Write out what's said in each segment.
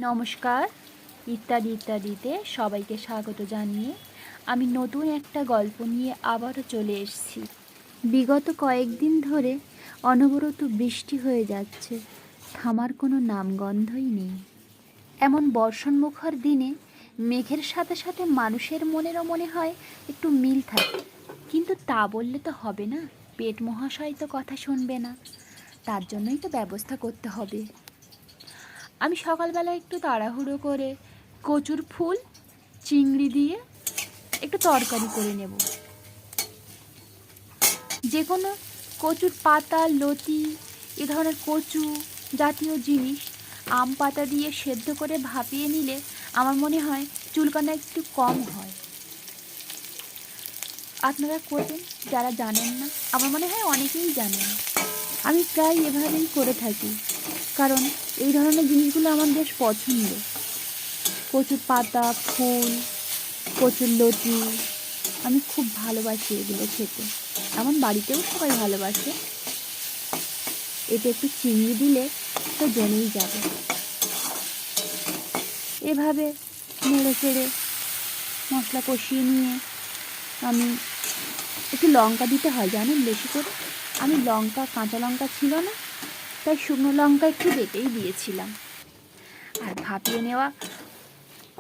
নমস্কার। ইত্যাদি ইত্যাদিতে সবাইকে স্বাগত জানিয়ে আমি নতুন একটা গল্প নিয়ে আবারও চলে এসেছি। বিগত কয়েকদিন ধরে অনবরত বৃষ্টি হয়ে যাচ্ছে, থামার কোনো নামগন্ধই নেই। এমন বর্ষণমুখর দিনে মেঘের সাথে সাথে মানুষের মনেরও মনে হয় একটু মিল থাকে, কিন্তু তা বললে তো হবে না। পেট মহাশয় তো কথা শুনবে না, তার জন্যই তো ব্যবস্থা করতে হবে। আমি সকালবেলা একটু তাড়াহুড়ো করে কচুর ফুল চিংড়ি দিয়ে একটু তরকারি করে নেব। যে কোনো কচুর পাতা, লতি, এ ধরনের কচু জাতীয় জিনিস আম পাতা দিয়ে সেদ্ধ করে ভাপিয়ে নিলে আমার মনে হয় চুলকানা একটু কম হয়। আপনারা করবেন যারা জানেন না, আমার মনে হয় অনেকেই জানেন। আমি প্রায় এভাবেই করে থাকি, কারণ এই ধরনের জিনিসগুলো আমার বেশ পছন্দ। কচুর পাতা, ফুল, কচুর লতি, আমি খুব ভালোবাসি এগুলো খেতে। এমন বাড়িতেও সবাই ভালোবাসে। এতে একটু চিংড়ি দিলে তো জমেই যাবে। এভাবে নেড়ে চেড়ে মশলা কষিয়ে নিয়ে আমি একটু লঙ্কা দিতে হয়, জানেন, বেশি করে। আমি কাঁচা লঙ্কা ছিল না, তাই শুকনো লঙ্কা একটু বেটেই দিয়েছিলাম। আর ভাপিয়ে নেওয়া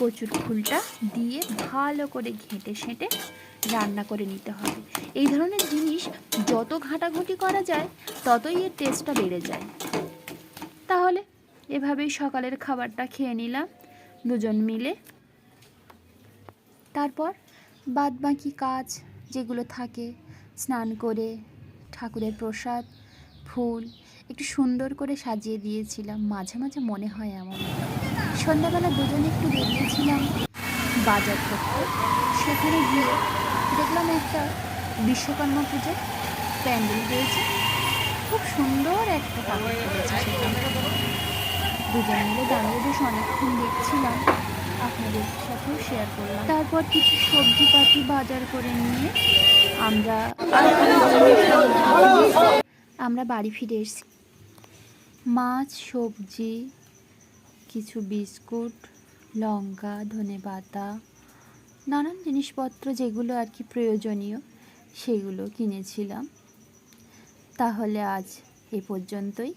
কচুর ফুলটা দিয়ে ভালো করে ঘেঁটে সেঁটে রান্না করে নিতে হবে। এই ধরনের জিনিস যত ঘাঁটাঘুঁটি করা যায় ততই এর টেস্টটা বেড়ে যায়। তাহলে এভাবেই সকালের খাবারটা খেয়ে নিলাম দুজন মিলে। তারপর বাদ বাকি কাজ যেগুলো থাকে, স্নান করে ঠাকুরের প্রসাদ, ফুল একটু সুন্দর করে সাজিয়ে দিয়েছিলাম। মাঝে মাঝে মনে হয় এমন। সন্ধ্যাবেলা দুজনে একটু বেরিয়েছিলাম বাজার করতে। সেখানে গিয়ে দেখলাম একটা বিশ্বকর্মা পুজোর প্যান্ডেল রয়েছে, খুব সুন্দর একটা ঠাকুর করেছে। সেখানে দুজন মিলে দাঁড়িয়ে বেশ অনেকক্ষণ দেখছিলাম, আপনাদের সাথেও শেয়ার করলাম। তারপর কিছু সবজিপাতি বাজার করে নিয়ে আমরা বাড়ি ফিরে এসেছি। মাছ, সবজি, কিছু বিস্কুট, লঙ্কা, ধনেপাতা, নানান জিনিসপত্র যেগুলো আর কি প্রয়োজনীয় সেগুলো কিনেছিলাম। তাহলে আজ এ পর্যন্তই।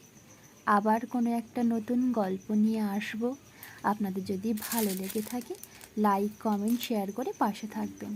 আবার কোনো একটা নতুন গল্প নিয়ে আসব। আপনাদের যদি ভালো লেগে থাকে লাইক, কমেন্ট, শেয়ার করে পাশে থাকবেন।